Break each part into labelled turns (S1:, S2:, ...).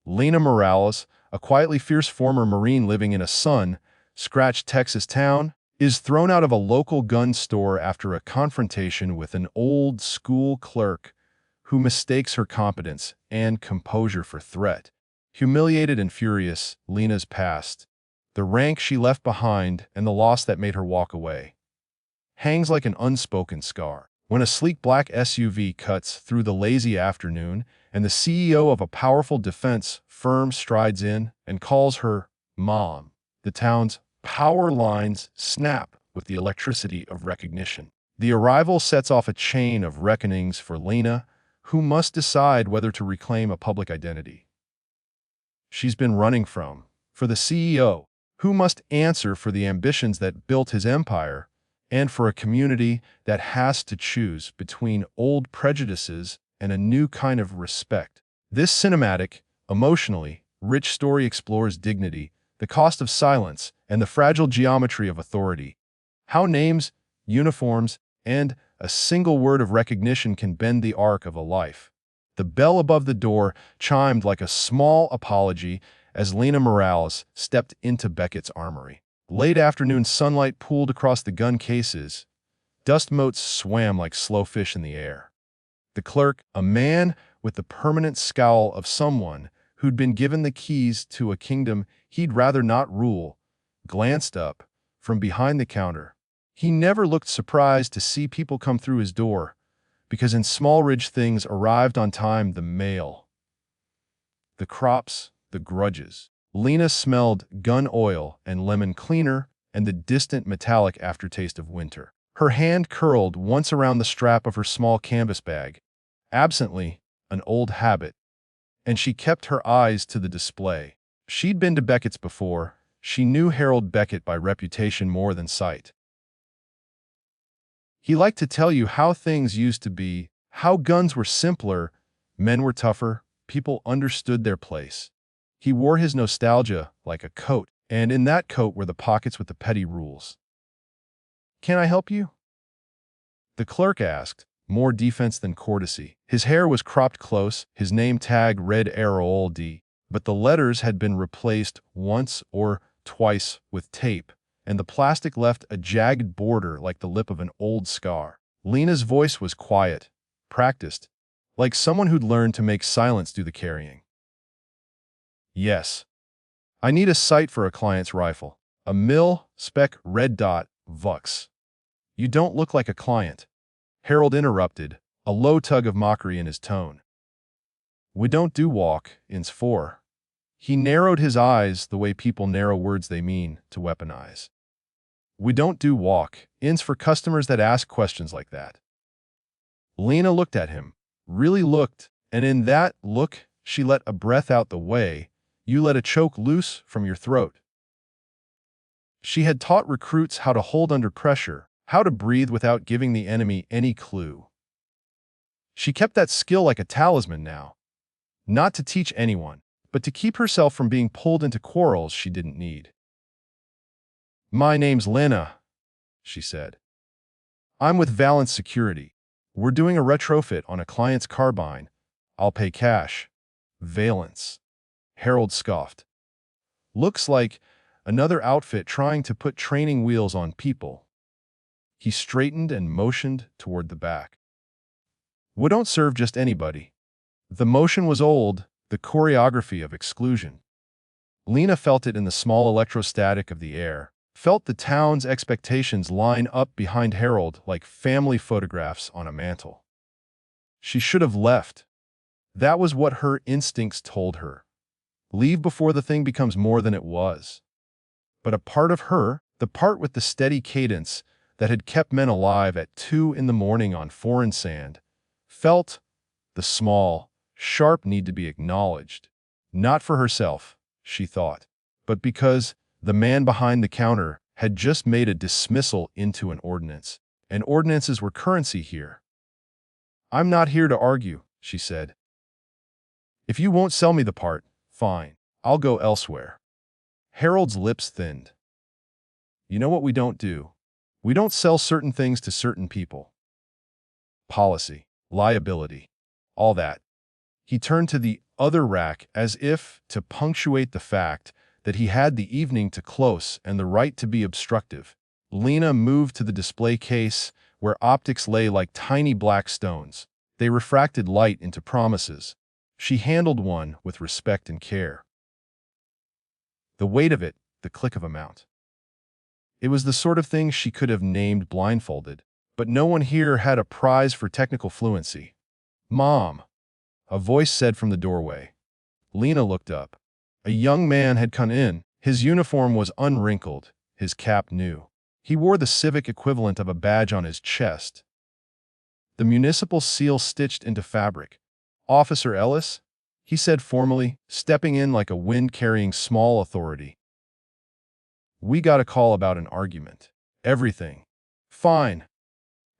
S1: Lena Morales, a quietly fierce former Marine living in a sun-scratched Texas town, is thrown out of a local gun store after a confrontation with an old-school clerk who mistakes her competence and composure for threat. Humiliated and furious, Lena's past, the rank she left behind and the loss that made her walk away, hangs like an unspoken scar. When a sleek black SUV cuts through the lazy afternoon and the CEO of a powerful defense firm strides in and calls her Mom, the town's power lines snap with the electricity of recognition. The arrival sets off a chain of reckonings for Lena, who must decide whether to reclaim a public identity she's been running from, for the CEO, who must answer for the ambitions that built his empire, and for a community that has to choose between old prejudices and a new kind of respect. This cinematic, emotionally rich story explores dignity, the cost of silence, and the fragile geometry of authority. How names, uniforms, and a single word of recognition can bend the arc of a life. The bell above the door chimed like a small apology as Lena Morales stepped into Beckett's armory. Late afternoon sunlight pooled across the gun cases. Dust motes swam like slow fish in the air. The clerk, a man with the permanent scowl of someone who'd been given the keys to a kingdom he'd rather not rule, glanced up from behind the counter. He never looked surprised to see people come through his door, because in Small Ridge things arrived on time: the mail, the crops, the grudges. Lena smelled gun oil and lemon cleaner and the distant metallic aftertaste of winter. Her hand curled once around the strap of her small canvas bag, absently, an old habit, and she kept her eyes to the display. She'd been to Beckett's before. She knew Harold Beckett by reputation more than sight. He liked to tell you how things used to be, how guns were simpler, men were tougher, people understood their place. He wore his nostalgia like a coat, and in that coat were the pockets with the petty rules. "Can I help you?" the clerk asked, more defense than courtesy. His hair was cropped close, his name tag read Harold, but the letters had been replaced once or twice with tape, and the plastic left a jagged border like the lip of an old scar. Lena's voice was quiet, practiced, like someone who'd learned to make silence do the carrying. "Yes. I need a sight for a client's rifle. A mil-spec red dot, Vux." "You don't look like a client," Harold interrupted, a low tug of mockery in his tone. "We don't do walk-ins for." He narrowed his eyes the way people narrow words they mean to weaponize. "We don't do walk-ins for customers that ask questions like that." Lena looked at him, really looked, and in that look she let a breath out the way you let a choke loose from your throat. She had taught recruits how to hold under pressure, how to breathe without giving the enemy any clue. She kept that skill like a talisman now, not to teach anyone, but to keep herself from being pulled into quarrels she didn't need. "My name's Lena," she said. "I'm with Valence Security. We're doing a retrofit on a client's carbine. I'll pay cash." "Valence," Harold scoffed. "Looks like another outfit trying to put training wheels on people." He straightened and motioned toward the back. "We don't serve just anybody." The motion was old, the choreography of exclusion. Lena felt it in the small electrostatic of the air, felt the town's expectations line up behind Harold like family photographs on a mantle. She should have left. That was what her instincts told her. Leave before the thing becomes more than it was. But a part of her, the part with the steady cadence that had kept men alive at 2 in the morning on foreign sand, felt the small, sharp need to be acknowledged. Not for herself, she thought, but because the man behind the counter had just made a dismissal into an ordinance, and ordinances were currency here. "I'm not here to argue," she said. "If you won't sell me the part, fine, I'll go elsewhere." Harold's lips thinned. "You know what we don't do? We don't sell certain things to certain people. Policy, liability, all that." He turned to the other rack as if to punctuate the fact that he had the evening to close and the right to be obstructive. Lena moved to the display case where optics lay like tiny black stones. They refracted light into promises. She handled one with respect and care. The weight of it, the click of a mount. It was the sort of thing she could have named blindfolded, but no one here had a prize for technical fluency. "Mom," a voice said from the doorway. Lena looked up. A young man had come in. His uniform was unwrinkled, his cap new. He wore the civic equivalent of a badge on his chest, the municipal seal stitched into fabric. "Officer Ellis?" he said formally, stepping in like a wind-carrying small authority. "We got a call about an argument." "Everything." "Fine,"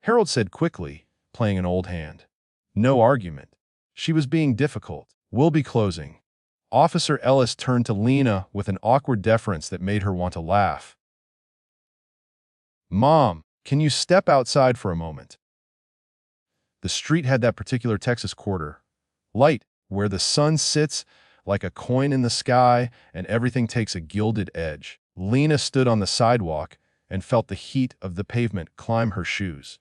S1: Harold said quickly, playing an old hand. "No argument." She was being difficult. "We'll be closing." Officer Ellis turned to Lena with an awkward deference that made her want to laugh. "Mom, can you step outside for a moment?" The street had that particular Texas quarter, light, where the sun sits like a coin in the sky and everything takes a gilded edge. Lena stood on the sidewalk and felt the heat of the pavement climb her shoes.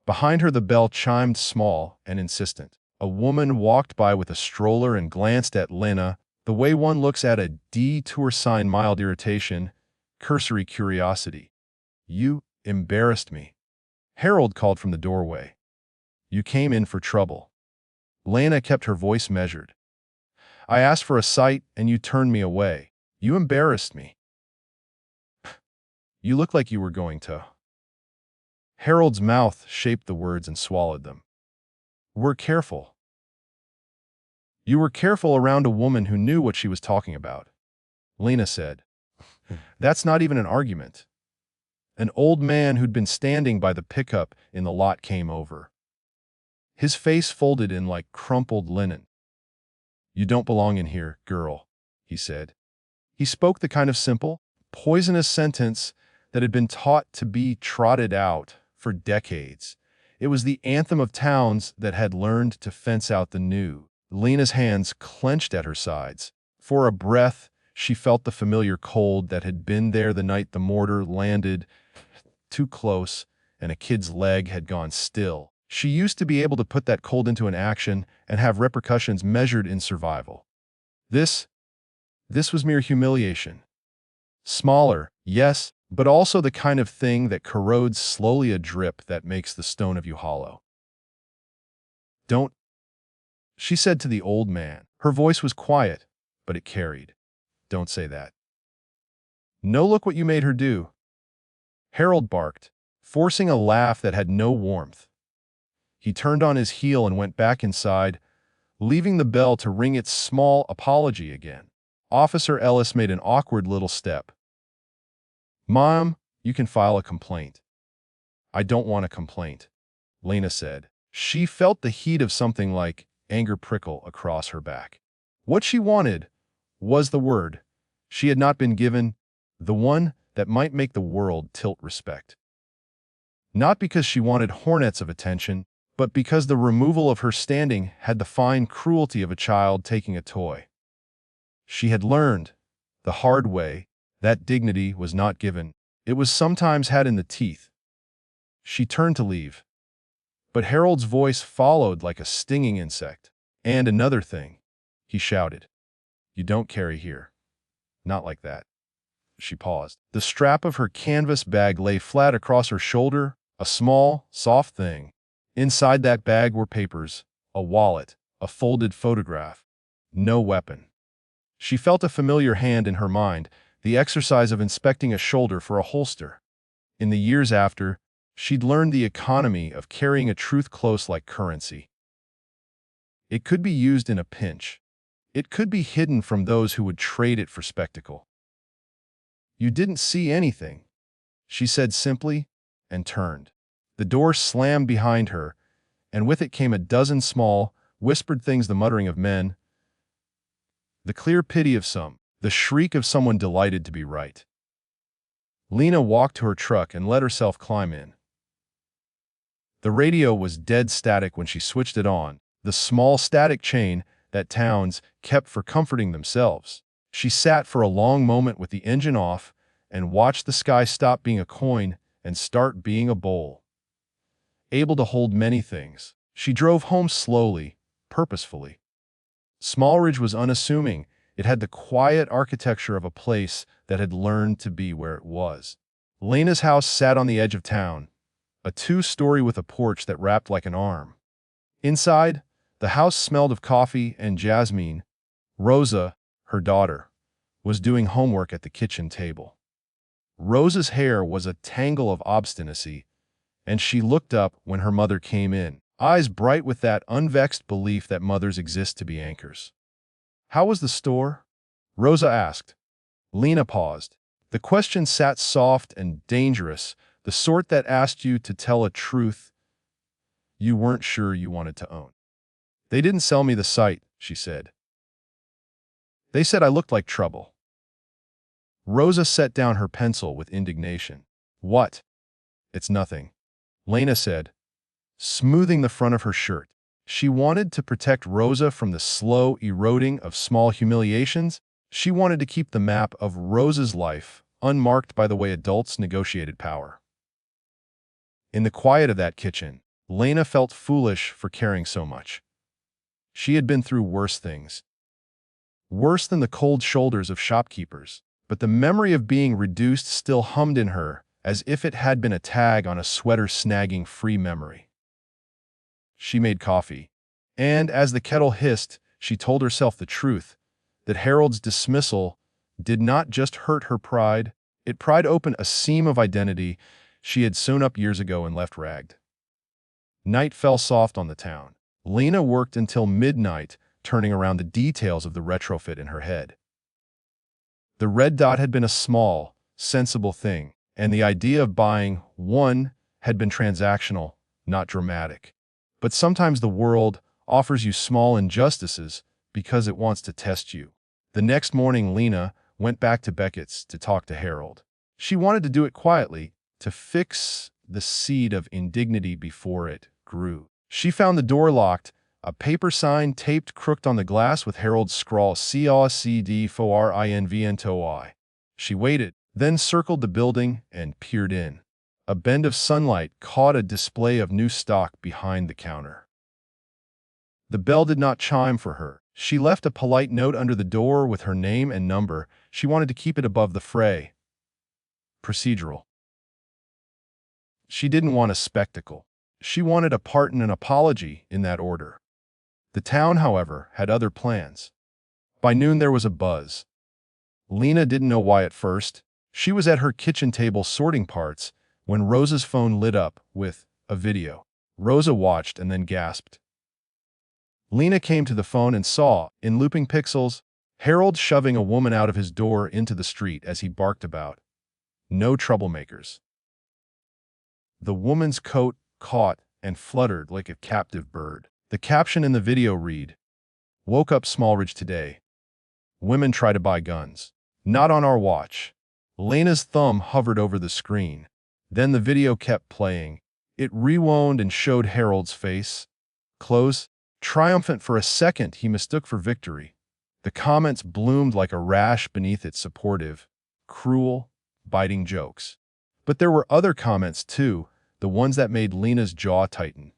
S1: Behind her the bell chimed small and insistent. A woman walked by with a stroller and glanced at Lena, the way one looks at a detour sign. Mild irritation, cursory curiosity. "You embarrassed me," Harold called from the doorway. "You came in for trouble." Lena kept her voice measured. "I asked for a sight and you turned me away. You embarrassed me." "You look like you were going to." Harold's mouth shaped the words and swallowed them. "We're careful." "You were careful around a woman who knew what she was talking about," Lena said. "That's not even an argument." An old man who'd been standing by the pickup in the lot came over. His face folded in like crumpled linen. "You don't belong in here, girl," he said. He spoke the kind of simple, poisonous sentence that had been taught to be trotted out for decades. It was the anthem of towns that had learned to fence out the new. Lena's hands clenched at her sides. For a breath, she felt the familiar cold that had been there the night the mortar landed too close and a kid's leg had gone still. She used to be able to put that cold into an action and have repercussions measured in survival. This was mere humiliation. Smaller, yes, but also the kind of thing that corrodes slowly, a drip that makes the stone of you hollow. "Don't," she said to the old man. Her voice was quiet, but it carried. "Don't say that." "No, look what you made her do," Harold barked, forcing a laugh that had no warmth. He turned on his heel and went back inside, leaving the bell to ring its small apology again. Officer Ellis made an awkward little step. "Mom, you can file a complaint." "I don't want a complaint," Lena said. She felt the heat of something like anger prickle across her back. What she wanted was the word she had not been given, the one that might make the world tilt respect. Not because she wanted hornets of attention, but because the removal of her standing had the fine cruelty of a child taking a toy. She had learned, the hard way, that dignity was not given. It was sometimes had in the teeth. She turned to leave, but Harold's voice followed like a stinging insect. "And another thing," he shouted. "You don't carry here. Not like that." She paused. The strap of her canvas bag lay flat across her shoulder, a small, soft thing. Inside that bag were papers, a wallet, a folded photograph. No weapon. She felt a familiar hand in her mind, the exercise of inspecting a shoulder for a holster. In the years after, she'd learned the economy of carrying a truth close like currency. It could be used in a pinch. It could be hidden from those who would trade it for spectacle. "You didn't see anything," she said simply, and turned. The door slammed behind her, and with it came a dozen small, whispered things, the muttering of men, the clear pity of some, the shriek of someone delighted to be right. Lena walked to her truck and let herself climb in. The radio was dead static when she switched it on, the small static chain that towns kept for comforting themselves. She sat for a long moment with the engine off and watched the sky stop being a coin and start being a bowl, able to hold many things. She drove home slowly, purposefully. Smallridge was unassuming. It had the quiet architecture of a place that had learned to be where it was. Lena's house sat on the edge of town, a two-story with a porch that wrapped like an arm. Inside, the house smelled of coffee and jasmine. Rosa, her daughter, was doing homework at the kitchen table. Rosa's hair was a tangle of obstinacy, and she looked up when her mother came in, eyes bright with that unvexed belief that mothers exist to be anchors. "How was the store?" Rosa asked. Lena paused. The question sat soft and dangerous, the sort that asked you to tell a truth you weren't sure you wanted to own. "They didn't sell me the site," she said. "They said I looked like trouble." Rosa set down her pencil with indignation. "What?" "It's nothing," Lena said, smoothing the front of her shirt. She wanted to protect Rosa from the slow eroding of small humiliations. She wanted to keep the map of Rosa's life unmarked by the way adults negotiated power. In the quiet of that kitchen, Lena felt foolish for caring so much. She had been through worse things. Worse than the cold shoulders of shopkeepers. But the memory of being reduced still hummed in her, as if it had been a tag on a sweater snagging free memory. She made coffee, and as the kettle hissed, she told herself the truth, that Harold's dismissal did not just hurt her pride, it pried open a seam of identity she had sewn up years ago and left ragged. Night fell soft on the town. Lena worked until midnight, turning around the details of the retrofit in her head. The red dot had been a small, sensible thing, and the idea of buying one had been transactional, not dramatic. But sometimes the world offers you small injustices because it wants to test you. The next morning, Lena went back to Beckett's to talk to Harold. She wanted to do it quietly, to fix the seed of indignity before it grew. She found the door locked, a paper sign taped crooked on the glass with Harold's scrawl CACD FORINVNTOI. She waited, then circled the building and peered in. A bend of sunlight caught a display of new stock behind the counter. The bell did not chime for her. She left a polite note under the door with her name and number. She wanted to keep it above the fray. Procedural. She didn't want a spectacle. She wanted a part and an apology in that order. The town, however, had other plans. By noon there was a buzz. Lena didn't know why at first. She was at her kitchen table sorting parts when Rosa's phone lit up with a video. Rosa watched and then gasped. Lena came to the phone and saw, in looping pixels, Harold shoving a woman out of his door into the street as he barked about. No troublemakers. The woman's coat caught and fluttered like a captive bird. The caption in the video read, "Woke up Smallridge today. Women try to buy guns. Not on our watch." Lena's thumb hovered over the screen. Then the video kept playing. It rewound and showed Harold's face. Close, triumphant for a second he mistook for victory. The comments bloomed like a rash beneath its supportive, cruel, biting jokes. But there were other comments too, the ones that made Lena's jaw tighten.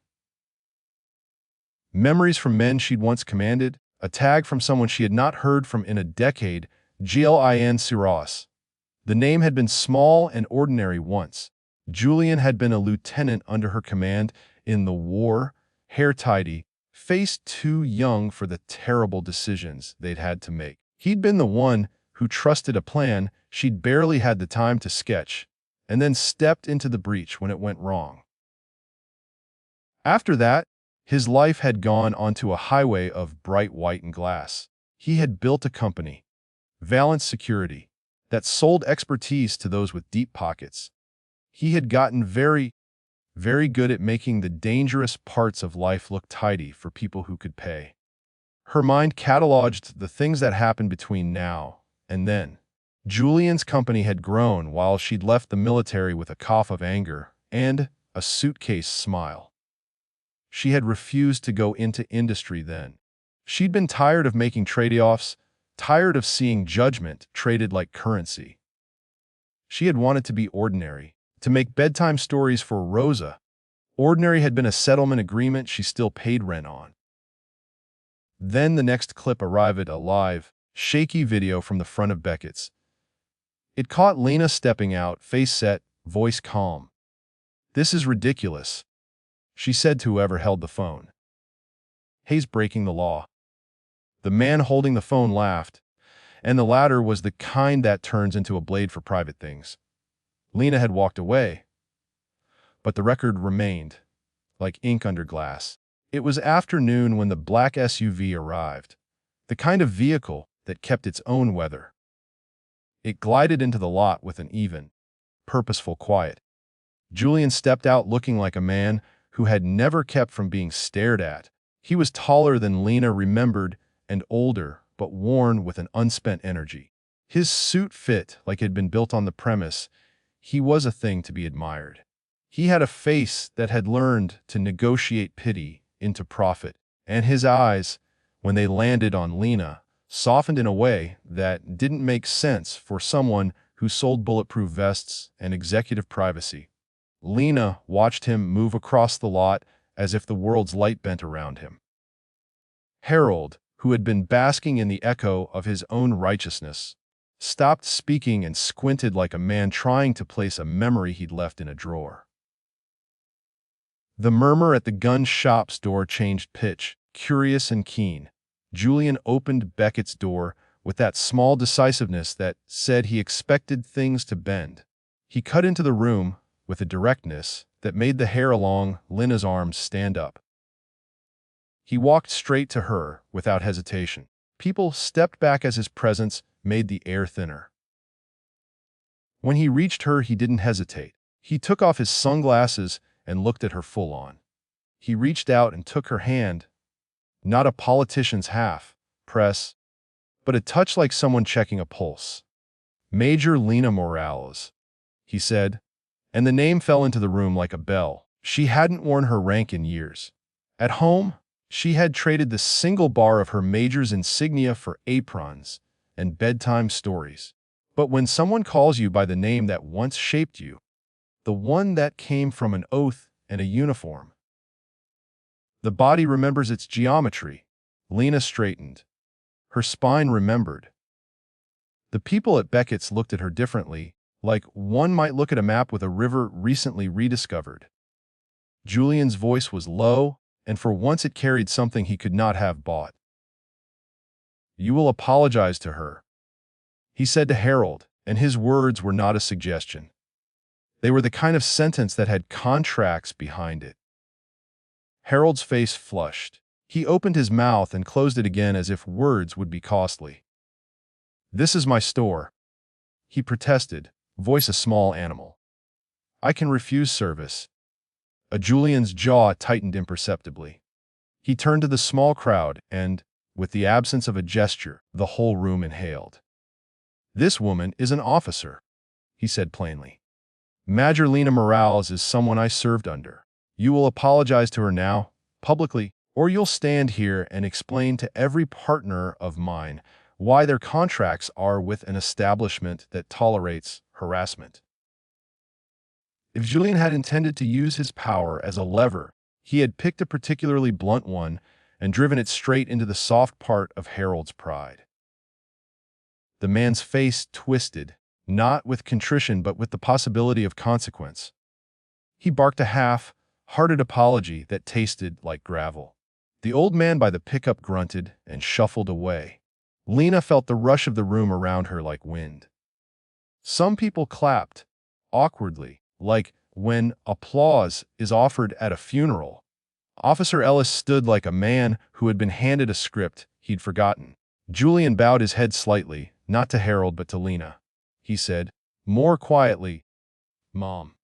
S1: Memories from men she'd once commanded, a tag from someone she had not heard from in a decade, Glin Siros. The name had been small and ordinary once. Julian had been a lieutenant under her command in the war, hair tidy, face too young for the terrible decisions they'd had to make. He'd been the one who trusted a plan she'd barely had the time to sketch, and then stepped into the breach when it went wrong. After that, his life had gone onto a highway of bright white and glass. He had built a company, Valence Security, that sold expertise to those with deep pockets. He had gotten very good at making the dangerous parts of life look tidy for people who could pay. Her mind cataloged the things that happened between now and then. Julian's company had grown while she'd left the military with a cough of anger and a suitcase smile. She had refused to go into industry then. She'd been tired of making trade-offs, tired of seeing judgment traded like currency. She had wanted to be ordinary, to make bedtime stories for Rosa. Ordinary had been a settlement agreement she still paid rent on. Then the next clip arrived, a live, shaky video from the front of Beckett's. It caught Lena stepping out, face set, voice calm. "This is ridiculous," she said to whoever held the phone. "He's breaking the law." The man holding the phone laughed, and the latter was the kind that turns into a blade for private things. Lena had walked away, but the record remained, like ink under glass. It was afternoon when the black SUV arrived, the kind of vehicle that kept its own weather. It glided into the lot with an even, purposeful quiet. Julian stepped out looking like a man who had never kept from being stared at. He was taller than Lena remembered and older, but worn with an unspent energy. His suit fit like it had been built on the premise. He was a thing to be admired. He had a face that had learned to negotiate pity into profit, and his eyes, when they landed on Lena, softened in a way that didn't make sense for someone who sold bulletproof vests and executive privacy. Lena watched him move across the lot as if the world's light bent around him. Harold, who had been basking in the echo of his own righteousness, stopped speaking and squinted like a man trying to place a memory he'd left in a drawer. The murmur at the gun shop's door changed pitch, curious and keen. Julian opened Beckett's door with that small decisiveness that said he expected things to bend. He cut into the room with a directness that made the hair along Lena's arms stand up. He walked straight to her without hesitation. People stepped back as his presence made the air thinner. When he reached her, he didn't hesitate. He took off his sunglasses and looked at her full on. He reached out and took her hand, not a politician's half-press, but a touch like someone checking a pulse. "Major Lena Morales," he said, and the name fell into the room like a bell. She hadn't worn her rank in years. At home, she had traded the single bar of her major's insignia for aprons and bedtime stories. But when someone calls you by the name that once shaped you, the one that came from an oath and a uniform, the body remembers its geometry. Lena straightened. Her spine remembered. The people at Beckett's looked at her differently, like one might look at a map with a river recently rediscovered. Julian's voice was low, and for once it carried something he could not have bought. "You will apologize to her," he said to Harold, and his words were not a suggestion. They were the kind of sentence that had contracts behind it. Harold's face flushed. He opened his mouth and closed it again as if words would be costly. "This is my store," he protested, voice a small animal. "I can refuse service." Julian's jaw tightened imperceptibly. He turned to the small crowd and, with the absence of a gesture, the whole room inhaled. "This woman is an officer," he said plainly. "Major Lena Morales is someone I served under. You will apologize to her now, publicly, or you'll stand here and explain to every partner of mine why their contracts are with an establishment that tolerates harassment." If Julian had intended to use his power as a lever, he had picked a particularly blunt one and driven it straight into the soft part of Harold's pride. The man's face twisted, not with contrition but with the possibility of consequence. He barked a half-hearted apology that tasted like gravel. The old man by the pickup grunted and shuffled away. Lena felt the rush of the room around her like wind. Some people clapped, awkwardly, like when applause is offered at a funeral. Officer Ellis stood like a man who had been handed a script he'd forgotten. Julian bowed his head slightly, not to Harold but to Lena. He said, more quietly, "Mom."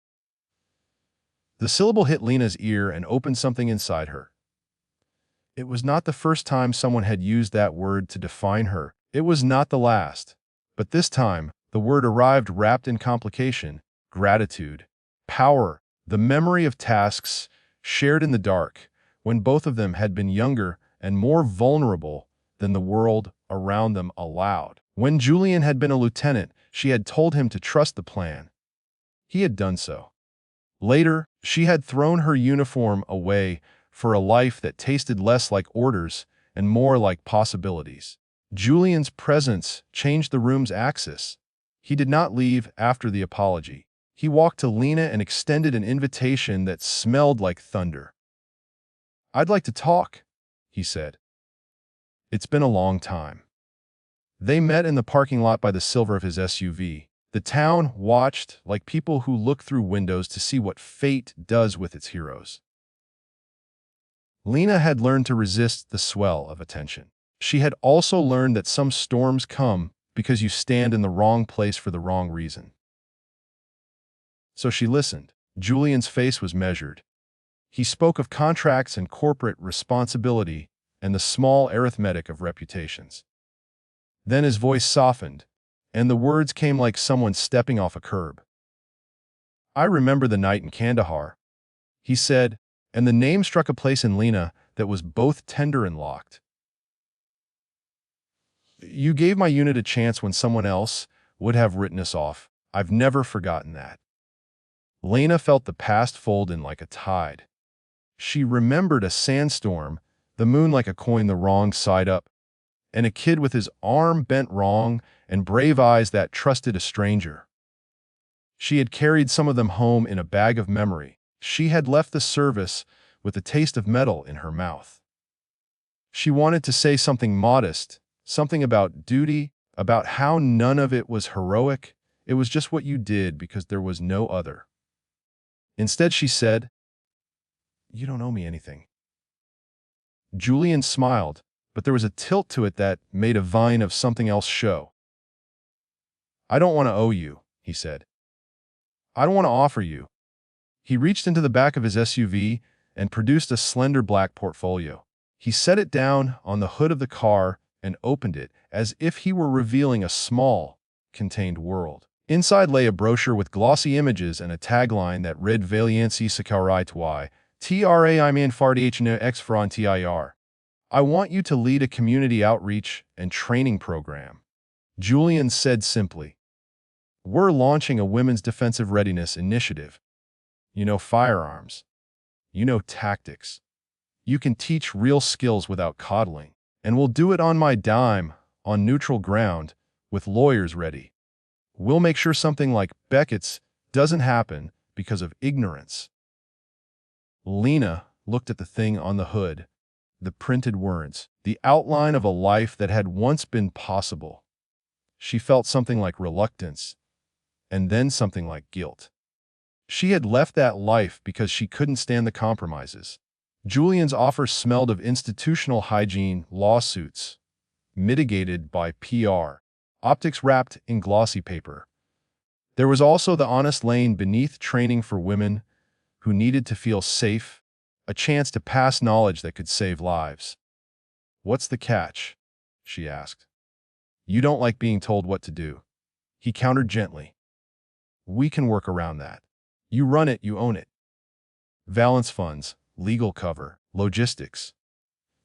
S1: The syllable hit Lena's ear and opened something inside her. It was not the first time someone had used that word to define her. It was not the last. But this time, the word arrived wrapped in complication, gratitude, power, the memory of tasks shared in the dark, when both of them had been younger and more vulnerable than the world around them allowed. When Julian had been a lieutenant, she had told him to trust the plan. He had done so. Later, she had thrown her uniform away for a life that tasted less like orders and more like possibilities. Julian's presence changed the room's axis. He did not leave after the apology. He walked to Lena and extended an invitation that smelled like thunder. "I'd like to talk," he said. "It's been a long time." They met in the parking lot by the silver of his SUV. The town watched like people who look through windows to see what fate does with its heroes. Lena had learned to resist the swell of attention. She had also learned that some storms come because you stand in the wrong place for the wrong reason. So she listened. Julian's face was measured. He spoke of contracts and corporate responsibility and the small arithmetic of reputations. Then his voice softened, and the words came like someone stepping off a curb. "I remember the night in Kandahar," he said, and the name struck a place in Lena that was both tender and locked. "You gave my unit a chance when someone else would have written us off. I've never forgotten that." Lena felt the past fold in like a tide. She remembered a sandstorm, the moon like a coin the wrong side up, and a kid with his arm bent wrong and brave eyes that trusted a stranger. She had carried some of them home in a bag of memory. She had left the service with a taste of metal in her mouth. She wanted to say something modest, something about duty, about how none of it was heroic. It was just what you did because there was no other. Instead, she said, "You don't owe me anything." Julian smiled, but there was a tilt to it that made a vine of something else show. "I don't want to owe you," he said. "I don't want to offer you." He reached into the back of his SUV and produced a slender black portfolio. He set it down on the hood of the car and opened it as if he were revealing a small, contained world. Inside lay a brochure with glossy images and a tagline that read Valiancy Sakaurai Twy, TRA man Fardhno X Frontier. "I want you to lead a community outreach and training program," Julian said simply. "We're launching a women's defensive readiness initiative. You know firearms. You know tactics. You can teach real skills without coddling. And we'll do it on my dime, on neutral ground, with lawyers ready. We'll make sure something like Beckett's doesn't happen because of ignorance." Lena looked at the thing on the hood, the printed words, the outline of a life that had once been possible. She felt something like reluctance, and then something like guilt. She had left that life because she couldn't stand the compromises. Julian's offer smelled of institutional hygiene, lawsuits, mitigated by PR, optics wrapped in glossy paper. There was also the honest lane beneath training for women who needed to feel safe, a chance to pass knowledge that could save lives. "What's the catch?" she asked. "You don't like being told what to do," he countered gently. "We can work around that. You run it, you own it. Valence funds, legal cover, logistics.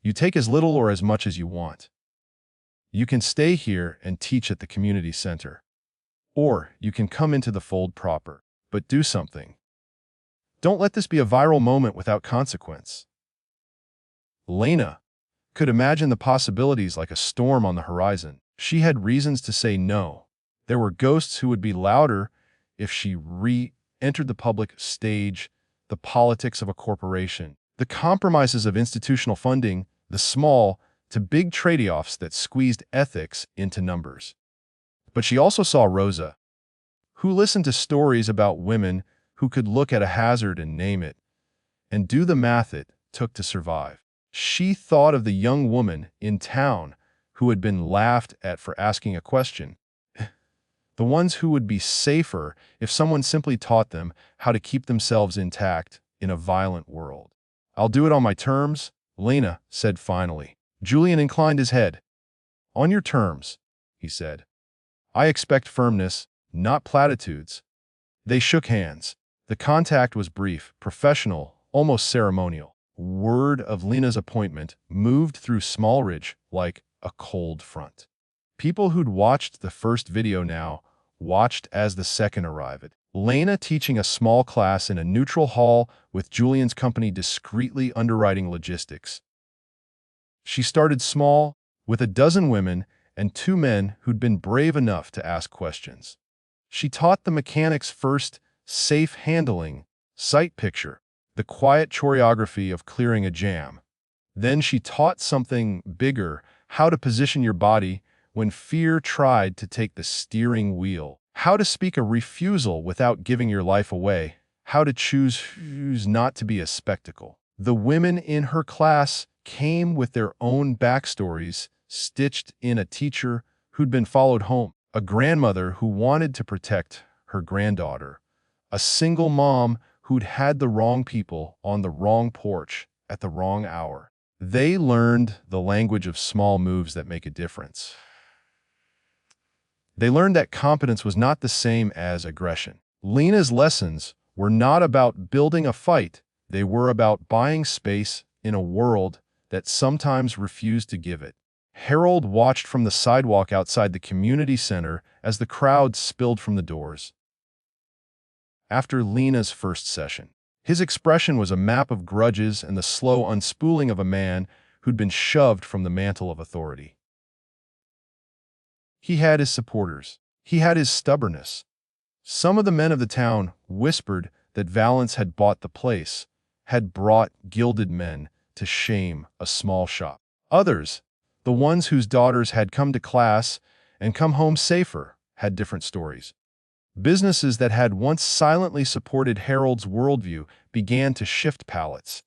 S1: You take as little or as much as you want. You can stay here and teach at the community center. Or you can come into the fold proper, but do something. Don't let this be a viral moment without consequence." Lena could imagine the possibilities like a storm on the horizon. She had reasons to say no. There were ghosts who would be louder if she re-entered the public stage, the politics of a corporation, the compromises of institutional funding, the small to big trade-offs that squeezed ethics into numbers. But she also saw Rosa, who listened to stories about women who could look at a hazard and name it, and do the math it took to survive. She thought of the young woman in town who had been laughed at for asking a question, the ones who would be safer if someone simply taught them how to keep themselves intact in a violent world. "I'll do it on my terms," Lena said finally. Julian inclined his head. "On your terms," he said. "I expect firmness, not platitudes." They shook hands. The contact was brief, professional, almost ceremonial. Word of Lena's appointment moved through Smallridge like a cold front. People who'd watched the first video now watched as the second arrived. Lena teaching a small class in a neutral hall with Julian's company discreetly underwriting logistics. She started small, with a dozen women and 2 men who'd been brave enough to ask questions. She taught the mechanics first safe handling, sight picture, the quiet choreography of clearing a jam. Then she taught something bigger, how to position your body when fear tried to take the steering wheel, how to speak a refusal without giving your life away, how to choose not to be a spectacle. The women in her class came with their own backstories, stitched in a teacher who'd been followed home, a grandmother who wanted to protect her granddaughter, a single mom who'd had the wrong people on the wrong porch at the wrong hour. They learned the language of small moves that make a difference. They learned that competence was not the same as aggression. Lena's lessons were not about building a fight. They were about buying space in a world that sometimes refused to give it. Harold watched from the sidewalk outside the community center as the crowd spilled from the doors. After Lena's first session, his expression was a map of grudges and the slow unspooling of a man who'd been shoved from the mantle of authority. He had his supporters. He had his stubbornness. Some of the men of the town whispered that Valance had bought the place, had brought gilded men to shame a small shop. Others, the ones whose daughters had come to class and come home safer, had different stories. Businesses that had once silently supported Harold's worldview began to shift pallets.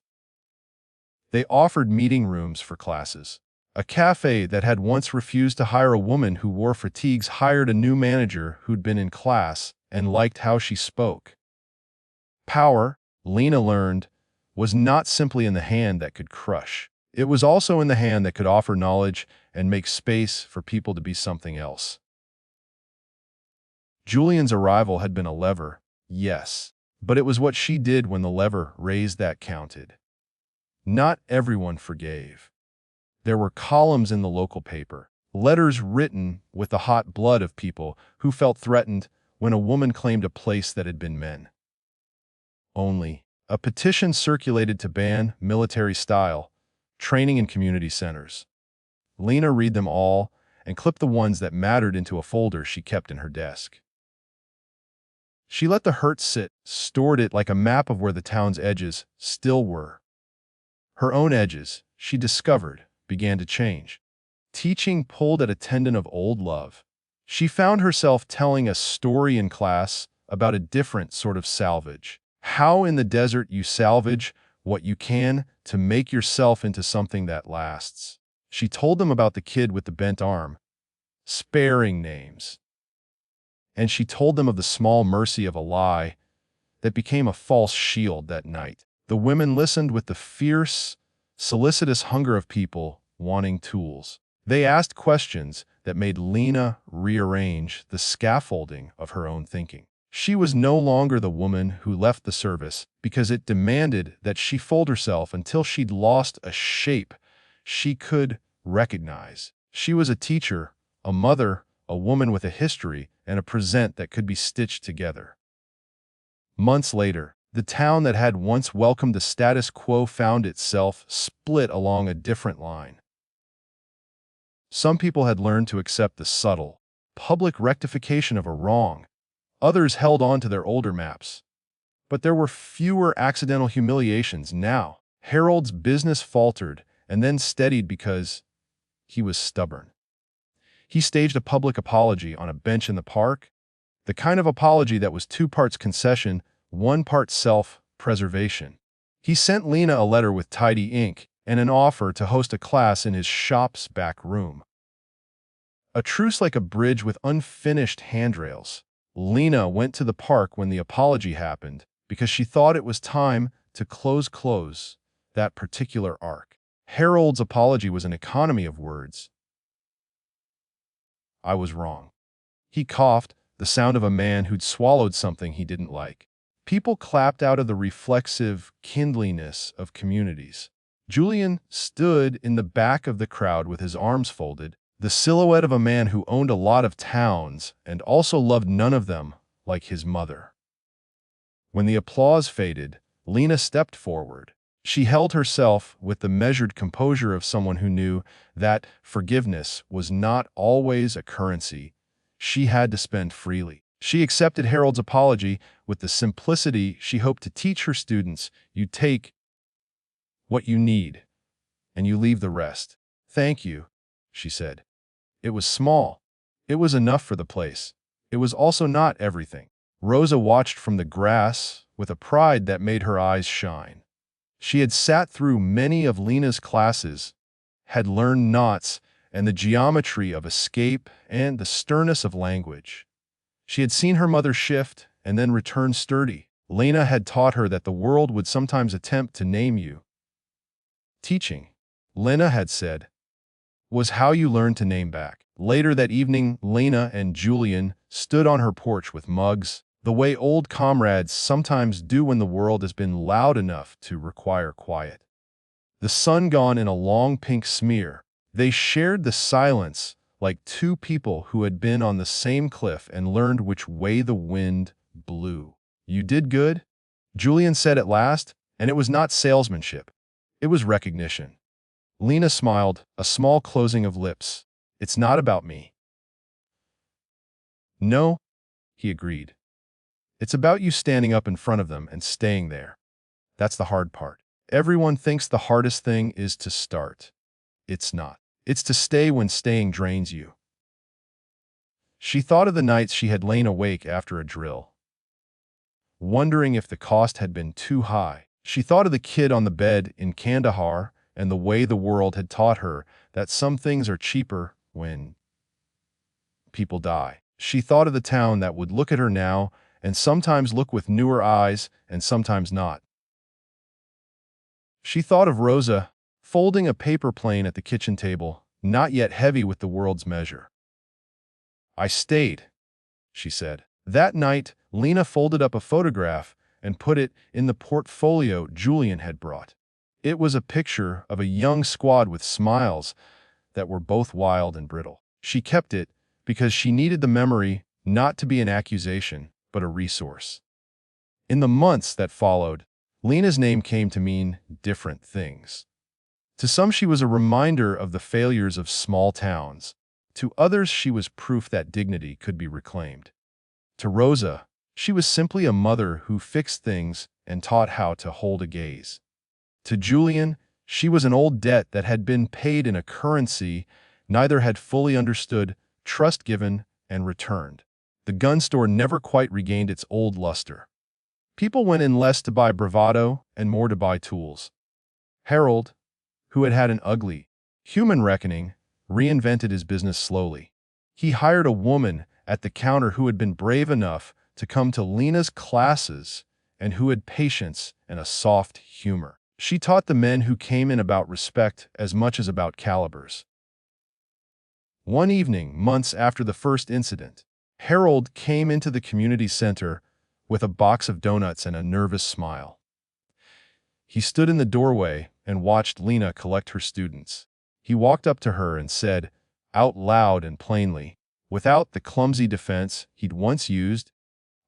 S1: They offered meeting rooms for classes. A cafe that had once refused to hire a woman who wore fatigues hired a new manager who'd been in class and liked how she spoke. Power, Lena learned, was not simply in the hand that could crush. It was also in the hand that could offer knowledge and make space for people to be something else. Julian's arrival had been a lever, yes, but it was what she did when the lever raised that counted. Not everyone forgave. There were columns in the local paper, letters written with the hot blood of people who felt threatened when a woman claimed a place that had been men. Only, a petition circulated to ban military-style training in community centers. Lena read them all and clipped the ones that mattered into a folder she kept in her desk. She let the hurt sit, stored it like a map of where the town's edges still were. Her own edges, she discovered, began to change. Teaching pulled at a tendon of old love. She found herself telling a story in class about a different sort of salvage. How in the desert you salvage what you can to make yourself into something that lasts. She told them about the kid with the bent arm, sparing names. And she told them of the small mercy of a lie that became a false shield that night. The women listened with the fierce, solicitous hunger of people wanting tools. They asked questions that made Lena rearrange the scaffolding of her own thinking. She was no longer the woman who left the service because it demanded that she fold herself until she'd lost a shape she could recognize. She was a teacher, a mother, a woman with a history, and a present that could be stitched together. Months later, the town that had once welcomed the status quo found itself split along a different line. Some people had learned to accept the subtle, public rectification of a wrong. Others held on to their older maps. But there were fewer accidental humiliations now. Harold's business faltered and then steadied because he was stubborn. He staged a public apology on a bench in the park, the kind of apology that was 2 parts concession, 1 part self-preservation. He sent Lena a letter with tidy ink and an offer to host a class in his shop's back room. A truce like a bridge with unfinished handrails. Lena went to the park when the apology happened because she thought it was time to close that particular arc. Harold's apology was an economy of words. I was wrong. He coughed, the sound of a man who'd swallowed something he didn't like. People clapped out of the reflexive kindliness of communities. Julian stood in the back of the crowd with his arms folded, the silhouette of a man who owned a lot of towns and also loved none of them like his mother. When the applause faded, Lena stepped forward. She held herself with the measured composure of someone who knew that forgiveness was not always a currency she had to spend freely. She accepted Harold's apology with the simplicity she hoped to teach her students. You take what you need, and you leave the rest. Thank you, she said. It was small. It was enough for the place. It was also not everything. Rosa watched from the grass with a pride that made her eyes shine. She had sat through many of Lena's classes, had learned knots and the geometry of escape and the sternness of language. She had seen her mother shift and then return sturdy. Lena had taught her that the world would sometimes attempt to name you. Teaching, Lena had said, was how you learned to name back. Later that evening, Lena and Julian stood on her porch with mugs, the way old comrades sometimes do when the world has been loud enough to require quiet. The sun gone in a long pink smear, they shared the silence like two people who had been on the same cliff and learned which way the wind blew. You did good, Julian said at last, and it was not salesmanship. It was recognition. Lena smiled, a small closing of lips. It's not about me. No, he agreed. It's about you standing up in front of them and staying there. That's the hard part. Everyone thinks the hardest thing is to start. It's not. It's to stay when staying drains you. She thought of the nights she had lain awake after a drill, wondering if the cost had been too high. She thought of the kid on the bed in Kandahar and the way the world had taught her that some things are cheaper when people die. She thought of the town that would look at her now and sometimes look with newer eyes and sometimes not. She thought of Rosa, folding a paper plane at the kitchen table, not yet heavy with the world's measure. I stayed, she said. That night, Lena folded up a photograph and put it in the portfolio Julian had brought. It was a picture of a young squad with smiles that were both wild and brittle. She kept it because she needed the memory not to be an accusation, but a resource. In the months that followed, Lena's name came to mean different things. To some, she was a reminder of the failures of small towns. To others, she was proof that dignity could be reclaimed. To Rosa, she was simply a mother who fixed things and taught how to hold a gaze. To Julian, she was an old debt that had been paid in a currency neither had fully understood, trust given, and returned. The gun store never quite regained its old luster. People went in less to buy bravado and more to buy tools. Harold, who had had an ugly, human reckoning, reinvented his business slowly. He hired a woman at the counter who had been brave enough to come to Lena's classes and who had patience and a soft humor. She taught the men who came in about respect as much as about calibers. One evening, months after the first incident, Harold came into the community center with a box of donuts and a nervous smile. He stood in the doorway and watched Lena collect her students. He walked up to her and said, out loud and plainly, without the clumsy defense he'd once used,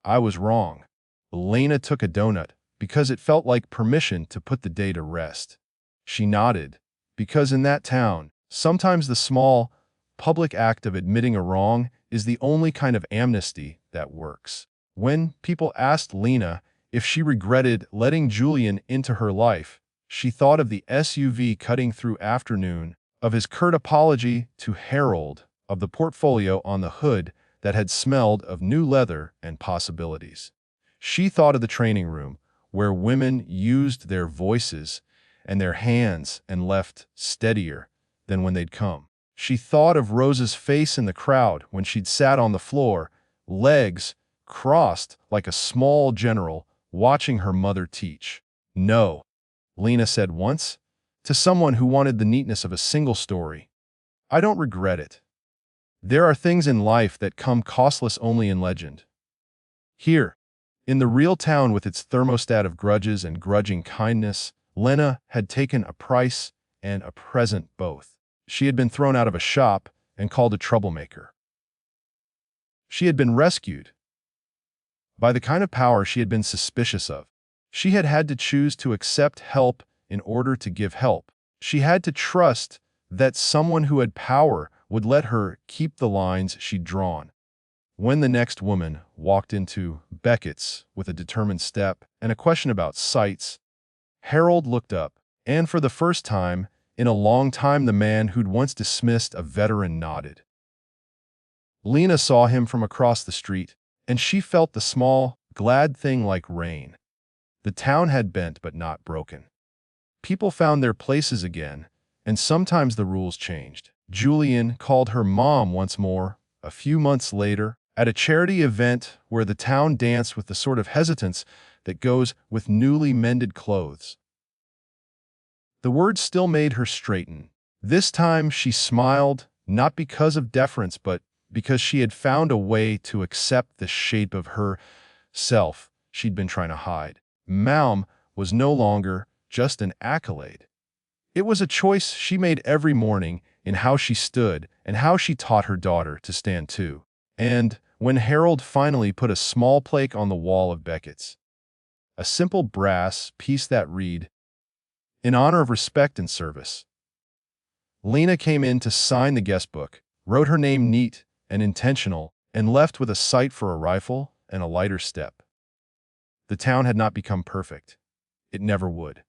S1: I was wrong. Lena took a donut because it felt like permission to put the day to rest. She nodded, because in that town, sometimes the small, public act of admitting a wrong is the only kind of amnesty that works. When people asked Lena if she regretted letting Julian into her life, she thought of the SUV cutting through afternoon, of his curt apology to Harold, of the portfolio on the hood that had smelled of new leather and possibilities. She thought of the training room, where women used their voices and their hands and left steadier than when they'd come. She thought of Rosa's face in the crowd when she'd sat on the floor, legs crossed like a small general watching her mother teach. No, Lena said once, to someone who wanted the neatness of a single story. I don't regret it. There are things in life that come costless only in legend. Here, In the real town with its thermostat of grudges and grudging kindness, Lena had taken a price and a present both. She had been thrown out of a shop and called a troublemaker. She had been rescued by the kind of power she had been suspicious of. She had had to choose to accept help in order to give help. She had to trust that someone who had power would let her keep the lines she'd drawn. When the next woman walked into Beckett's with a determined step and a question about sights, Harold looked up, and for the first time in a long time the man who'd once dismissed a veteran nodded. Lena saw him from across the street, and she felt the small, glad thing like rain. The town had bent but not broken. People found their places again, and sometimes the rules changed. Julian called her mom once more, a few months later, at a charity event where the town danced with the sort of hesitance that goes with newly mended clothes. The words still made her straighten. This time she smiled, not because of deference, but because she had found a way to accept the shape of herself she'd been trying to hide. Mom was no longer just an accolade. It was a choice she made every morning in how she stood and how she taught her daughter to stand too. And when Harold finally put a small plaque on the wall of Beckett's, a simple brass piece that read, "In honor of respect and service," Lena came in to sign the guest book, wrote her name neat and intentional, and left with a sight for a rifle and a lighter step. The town had not become perfect. It never would.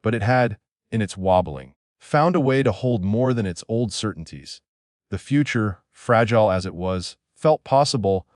S1: But it had, in its wobbling, found a way to hold more than its old certainties. The future, fragile as it was, felt possible